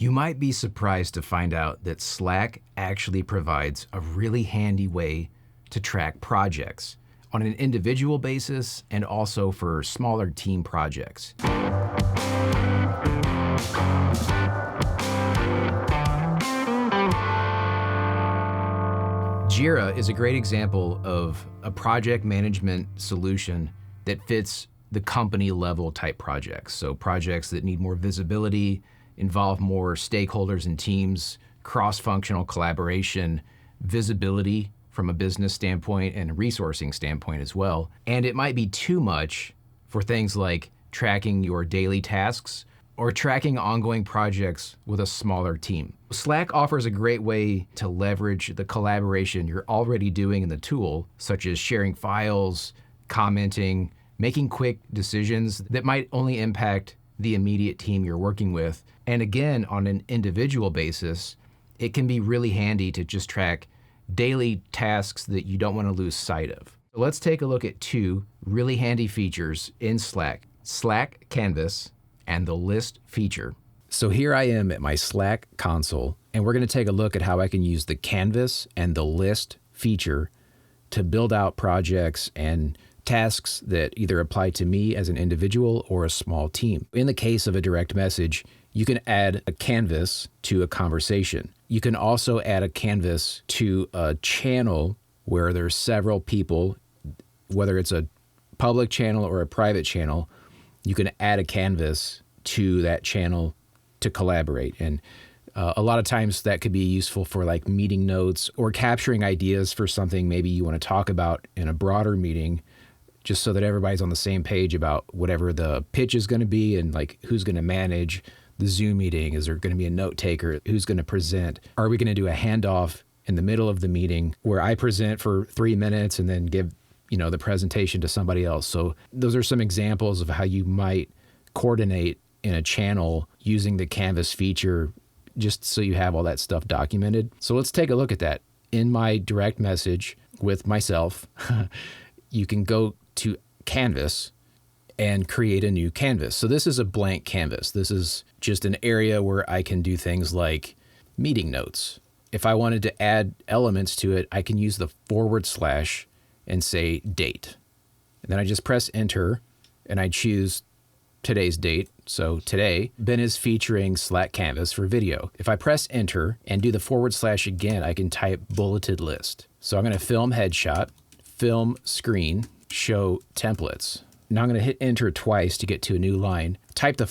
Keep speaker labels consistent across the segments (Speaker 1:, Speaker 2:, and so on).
Speaker 1: You might be surprised to find out that Slack actually provides a really handy way to track projects on an individual basis and also for smaller team projects. Jira is a great example of a project management solution that fits the company level type projects. So projects that need more visibility, involve more stakeholders and teams, cross-functional collaboration, visibility from a business standpoint and a resourcing standpoint as well. And it might be too much for things like tracking your daily tasks or tracking ongoing projects with a smaller team. Slack offers a great way to leverage the collaboration you're already doing in the tool, such as sharing files, commenting, making quick decisions that might only impact the immediate team you're working with. And again, on an individual basis, it can be really handy to just track daily tasks that you don't want to lose sight of. Let's take a look at two really handy features in Slack: Slack Canvas and the list feature. So here I am at my Slack console, and we're going to take a look at how I can use the Canvas and the list feature to build out projects and tasks that either apply to me as an individual or a small team. In the case of a direct message, you can add a canvas to a conversation. You can also add a canvas to a channel where there's several people, whether it's a public channel or a private channel. You can add a canvas to that channel to collaborate. And a lot of times that could be useful for like meeting notes or capturing ideas for something maybe you want to talk about in a broader meeting, just so that everybody's on the same page about whatever the pitch is going to be and like who's going to manage the Zoom meeting. Is there going to be a note taker? Who's going to present? Are we going to do a handoff in the middle of the meeting where I present for 3 minutes and then give, the presentation to somebody else? So those are some examples of how you might coordinate in a channel using the Canvas feature, just so you have all that stuff documented. So let's take a look at that. In my direct message with myself, you can go to Canvas and create a new canvas. So this is a blank canvas. This is just an area where I can do things like meeting notes. If I wanted to add elements to it, I can use the / and say date. And then I just press enter and I choose today's date. So today, Ben is featuring Slack Canvas for video. If I press enter and do the / again, I can type bulleted list. So I'm going to film headshot, film screen, show templates. Now I'm going to hit enter twice to get to a new line, type the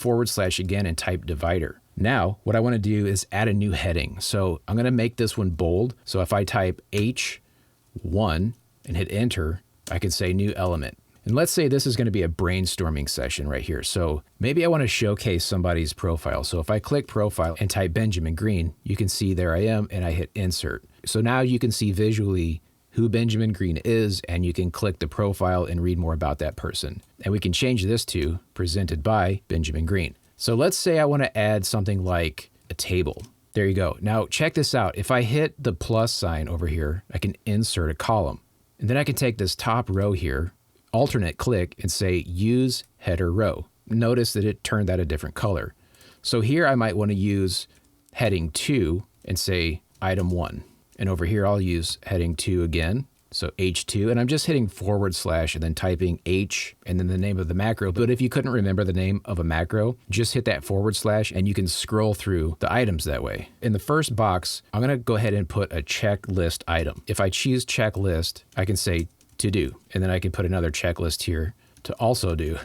Speaker 1: / again and type divider. Now what I want to do is add a new heading. So I'm going to make this one bold. So if I type H1 and hit enter, I can say new element. And let's say this is going to be a brainstorming session right here. So maybe I want to showcase somebody's profile. So if I click profile and type Benjamin Green, you can see there I am and I hit insert. So now you can see visually who Benjamin Green is, and you can click the profile and read more about that person. And we can change this to presented by Benjamin Green. So let's say I want to add something like a table. There you go. Now check this out. If I hit the plus sign over here, I can insert a column. And then I can take this top row here, alternate click, and say use header row. Notice that it turned out a different color. So here I might want to use heading 2 and say item 1. And over here, I'll use heading 2 again. So H2, and I'm just hitting / and then typing H and then the name of the macro. But if you couldn't remember the name of a macro, just hit that / and you can scroll through the items that way. In the first box, I'm going to go ahead and put a checklist item. If I choose checklist, I can say to do, and then I can put another checklist here to also do.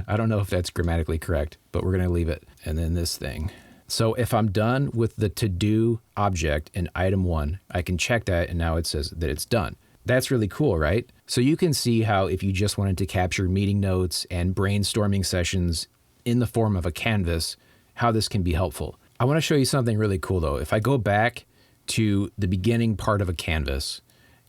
Speaker 1: I don't know if that's grammatically correct, but we're going to leave it. And then this thing. So if I'm done with the to-do object in item 1, I can check that and now it says that it's done. That's really cool, right? So you can see how if you just wanted to capture meeting notes and brainstorming sessions in the form of a canvas, how this can be helpful. I want to show you something really cool though. If I go back to the beginning part of a canvas,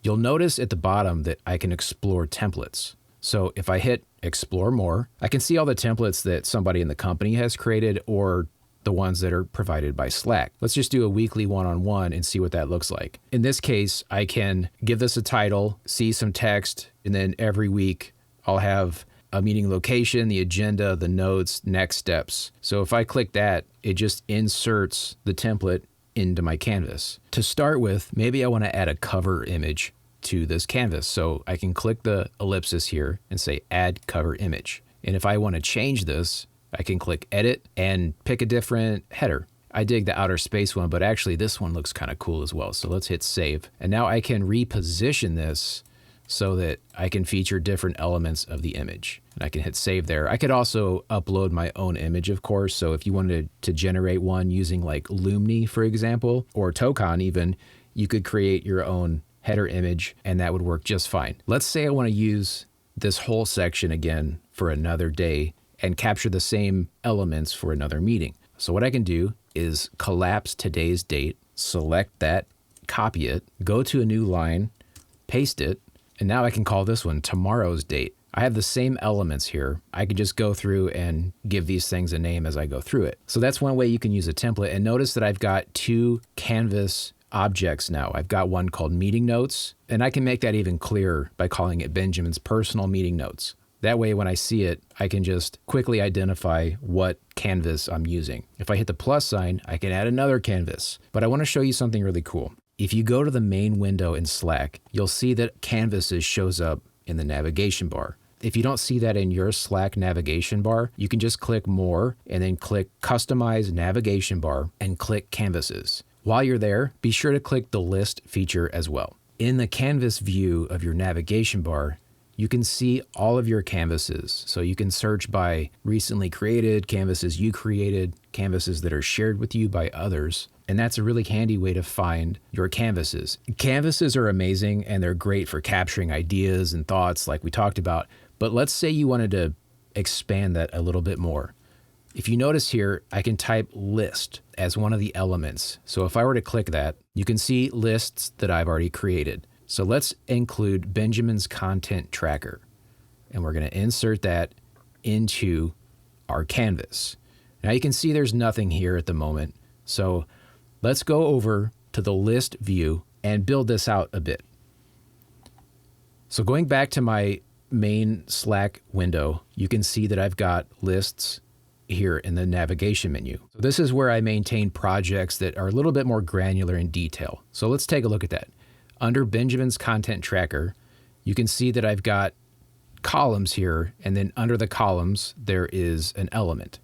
Speaker 1: you'll notice at the bottom that I can explore templates. So if I hit explore more, I can see all the templates that somebody in the company has created or the ones that are provided by Slack. Let's just do a weekly one-on-one and see what that looks like. In this case, I can give this a title, see some text, and then every week I'll have a meeting location, the agenda, the notes, next steps. So if I click that, it just inserts the template into my canvas. To start with, maybe I want to add a cover image to this canvas. So I can click the ellipsis here and say add cover image. And if I want to change this, I can click edit and pick a different header. I dig the outer space one, but actually this one looks kind of cool as well. So let's hit save. And now I can reposition this so that I can feature different elements of the image. And I can hit save there. I could also upload my own image, of course. So if you wanted to generate one using like Lumni, for example, or Tokon even, you could create your own header image and that would work just fine. Let's say I want to use this whole section again for another day and capture the same elements for another meeting. So what I can do is collapse today's date, select that, copy it, go to a new line, paste it, and now I can call this one tomorrow's date. I have the same elements here. I could just go through and give these things a name as I go through it. So that's one way you can use a template. And notice that I've got two canvas objects now. I've got one called meeting notes, and I can make that even clearer by calling it Benjamin's personal meeting notes. That way, when I see it, I can just quickly identify what canvas I'm using. If I hit the plus sign, I can add another canvas. But I want to show you something really cool. If you go to the main window in Slack, you'll see that Canvases shows up in the navigation bar. If you don't see that in your Slack navigation bar, you can just click More and then click Customize Navigation Bar and click Canvases. While you're there, be sure to click the List feature as well. In the canvas view of your navigation bar, you can see all of your canvases. So you can search by recently created, canvases you created, canvases that are shared with you by others. And that's a really handy way to find your canvases. Canvases are amazing and they're great for capturing ideas and thoughts like we talked about. But let's say you wanted to expand that a little bit more. If you notice here, I can type list as one of the elements. So if I were to click that, you can see lists that I've already created. So let's include Benjamin's content tracker. And we're going to insert that into our canvas. Now you can see there's nothing here at the moment. So let's go over to the list view and build this out a bit. So going back to my main Slack window, you can see that I've got lists here in the navigation menu. So this is where I maintain projects that are a little bit more granular in detail. So let's take a look at that. Under Benjamin's content tracker, you can see that I've got columns here, and then under the columns, there is an element.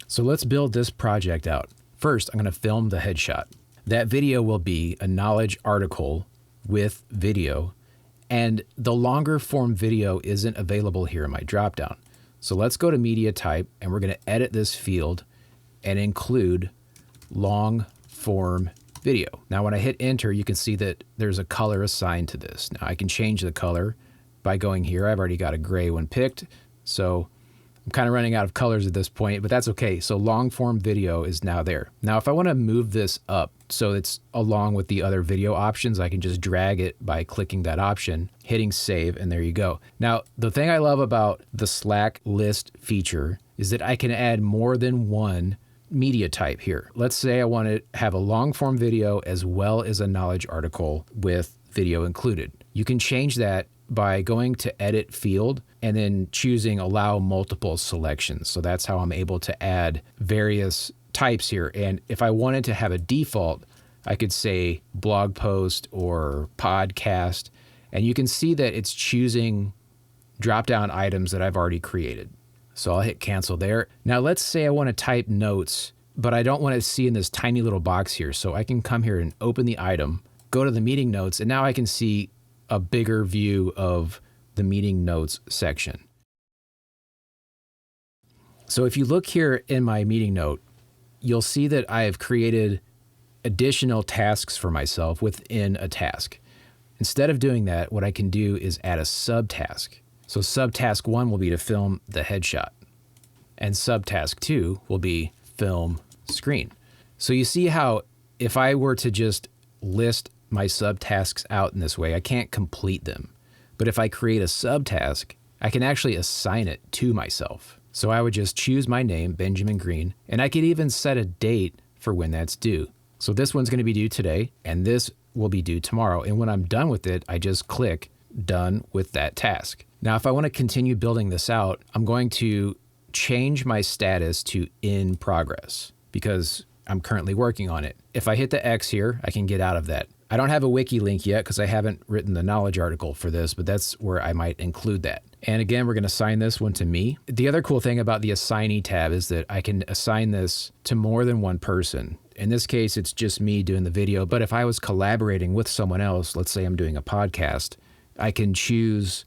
Speaker 1: So let's build this project out. First, I'm going to film the headshot. That video will be a knowledge article with video, and the longer form video isn't available here in my dropdown. So let's go to media type, and we're going to edit this field and include long form video. Now, when I hit enter, you can see that there's a color assigned to this. Now I can change the color by going here. I've already got a gray one picked. So I'm kind of running out of colors at this point, but that's okay. So long form video is now there. Now, if I want to move this up so it's along with the other video options, I can just drag it by clicking that option, hitting save, and there you go. Now, the thing I love about the Slack list feature is that I can add more than one media type here. Let's say I want to have a long form video as well as a knowledge article with video included. You can change that by going to edit field and then choosing allow multiple selections. So that's how I'm able to add various types here. And if I wanted to have a default, I could say blog post or podcast, and you can see that it's choosing drop-down items that I've already created. So I'll hit cancel there. Now let's say I want to type notes, but I don't want to see in this tiny little box here. So I can come here and open the item, go to the meeting notes, and now I can see a bigger view of the meeting notes section. So if you look here in my meeting note, you'll see that I have created additional tasks for myself within a task. Instead of doing that, what I can do is add a subtask. So subtask 1 will be to film the headshot, and subtask 2 will be film screen. So you see how if I were to just list my subtasks out in this way, I can't complete them. But if I create a subtask, I can actually assign it to myself. So I would just choose my name, Benjamin Green, and I could even set a date for when that's due. So this one's going to be due today, and this will be due tomorrow. And when I'm done with it, I just click done with that task. Now, if I want to continue building this out, I'm going to change my status to in progress because I'm currently working on it. If I hit the X here, I can get out of that. I don't have a wiki link yet because I haven't written the knowledge article for this, but that's where I might include that. And again, we're going to assign this one to me. The other cool thing about the assignee tab is that I can assign this to more than one person. In this case, it's just me doing the video, but if I was collaborating with someone else, let's say I'm doing a podcast, I can choose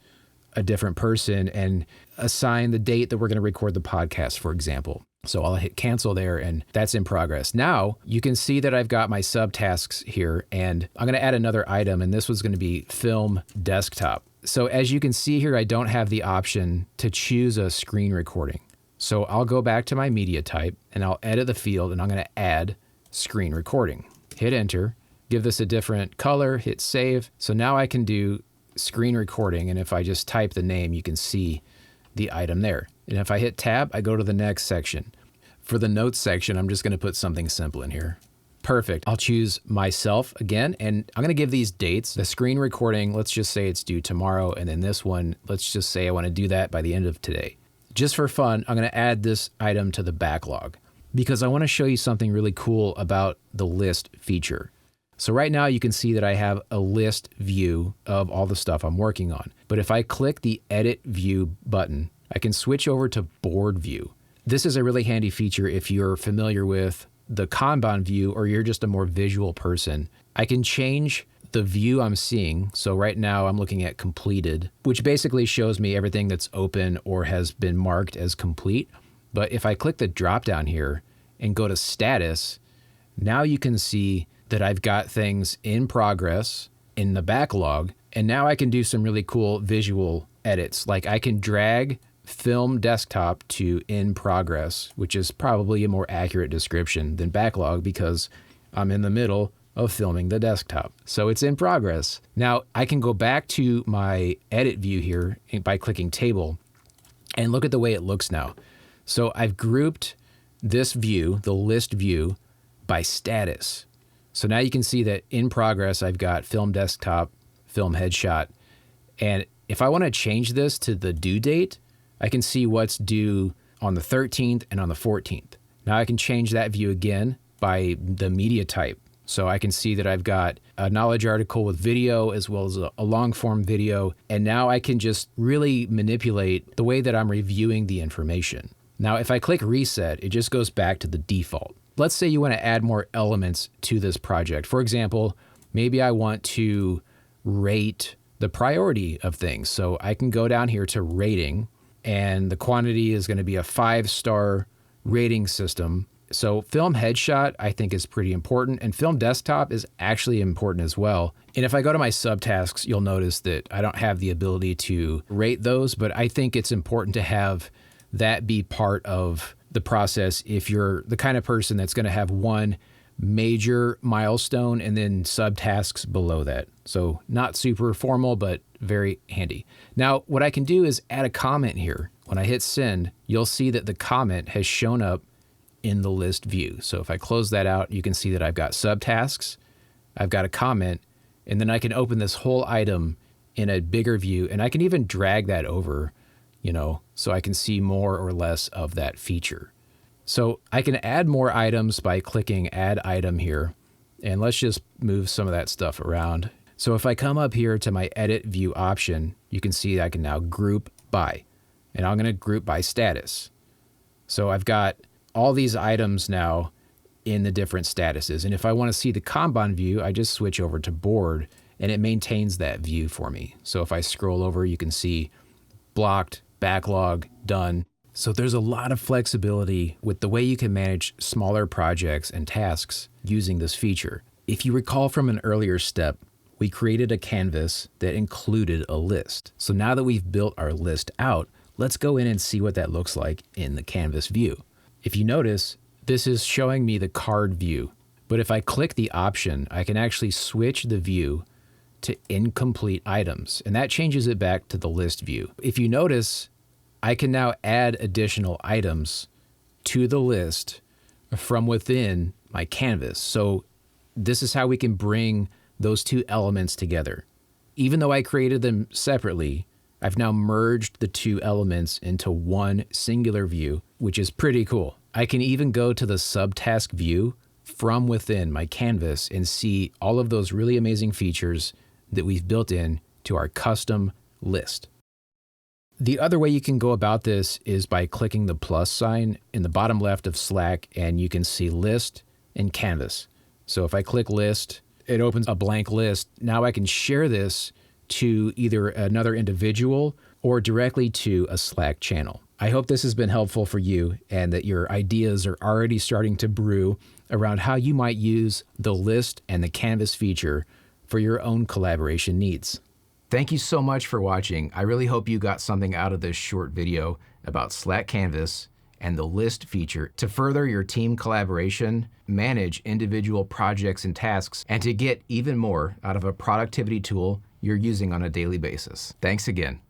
Speaker 1: a different person and assign the date that we're going to record the podcast, for example. So I'll hit cancel there and that's in progress. Now you can see that I've got my subtasks here and I'm going to add another item and this was going to be film desktop. So as you can see here, I don't have the option to choose a screen recording. So I'll go back to my media type and I'll edit the field and I'm going to add screen recording. Hit enter, give this a different color, hit save. So now I can do screen recording. And if I just type the name, you can see the item there. And if I hit tab, I go to the next section. For the notes section, I'm just going to put something simple in here. Perfect. I'll choose myself again, and I'm going to give these dates. The screen recording, let's just say it's due tomorrow. And then this one, let's just say I want to do that by the end of today. Just for fun, I'm going to add this item to the backlog because I want to show you something really cool about the list feature. So right now you can see that I have a list view of all the stuff I'm working on. But if I click the edit view button, I can switch over to board view. This is a really handy feature if you're familiar with the Kanban view or you're just a more visual person. I can change the view I'm seeing. So right now I'm looking at completed, which basically shows me everything that's open or has been marked as complete. But if I click the drop down here and go to status, now you can see that I've got things in progress in the backlog. And now I can do some really cool visual edits. Like I can drag film desktop to in progress, which is probably a more accurate description than backlog because I'm in the middle of filming the desktop. So it's in progress. Now I can go back to my edit view here by clicking table and look at the way it looks now. So I've grouped this view, the list view, by status. So now you can see that in progress, I've got film desktop, film headshot. And if I want to change this to the due date, I can see what's due on the 13th and on the 14th. Now I can change that view again by the media type. So I can see that I've got a knowledge article with video as well as a long form video. And now I can just really manipulate the way that I'm reviewing the information. Now, if I click reset, it just goes back to the default. Let's say you want to add more elements to this project. For example, maybe I want to rate the priority of things. So I can go down here to rating, and the quantity is going to be a 5-star rating system. So film headshot, I think, is pretty important, and film desktop is actually important as well. And if I go to my subtasks, you'll notice that I don't have the ability to rate those, but I think it's important to have that be part of the process if you're the kind of person that's going to have one major milestone and then subtasks below that. So not super formal, but very handy. Now, what I can do is add a comment here. When I hit send, you'll see that the comment has shown up in the list view. So if I close that out, you can see that I've got subtasks, I've got a comment, and then I can open this whole item in a bigger view, and I can even drag that over, so I can see more or less of that feature. So I can add more items by clicking add item here. And let's just move some of that stuff around. So if I come up here to my edit view option, you can see I can now group by, and I'm going to group by status. So I've got all these items now in the different statuses. And if I want to see the Kanban view, I just switch over to board and it maintains that view for me. So if I scroll over, you can see blocked, backlog, done. So there's a lot of flexibility with the way you can manage smaller projects and tasks using this feature. If you recall from an earlier step, we created a canvas that included a list. So now that we've built our list out, let's go in and see what that looks like in the canvas view. If you notice, this is showing me the card view, but if I click the option, I can actually switch the view to incomplete items, and that changes it back to the list view. If you notice, I can now add additional items to the list from within my canvas. So this is how we can bring those two elements together. Even though I created them separately, I've now merged the two elements into one singular view, which is pretty cool. I can even go to the subtask view from within my canvas and see all of those really amazing features that we've built in to our custom list. The other way you can go about this is by clicking the plus sign in the bottom left of Slack, and you can see list and canvas. So if I click list, it opens a blank list. Now I can share this to either another individual or directly to a Slack channel. I hope this has been helpful for you and that your ideas are already starting to brew around how you might use the list and the canvas feature for your own collaboration needs. Thank you so much for watching. I really hope you got something out of this short video about Slack Canvas and the list feature to further your team collaboration, manage individual projects and tasks, and to get even more out of a productivity tool you're using on a daily basis. Thanks again.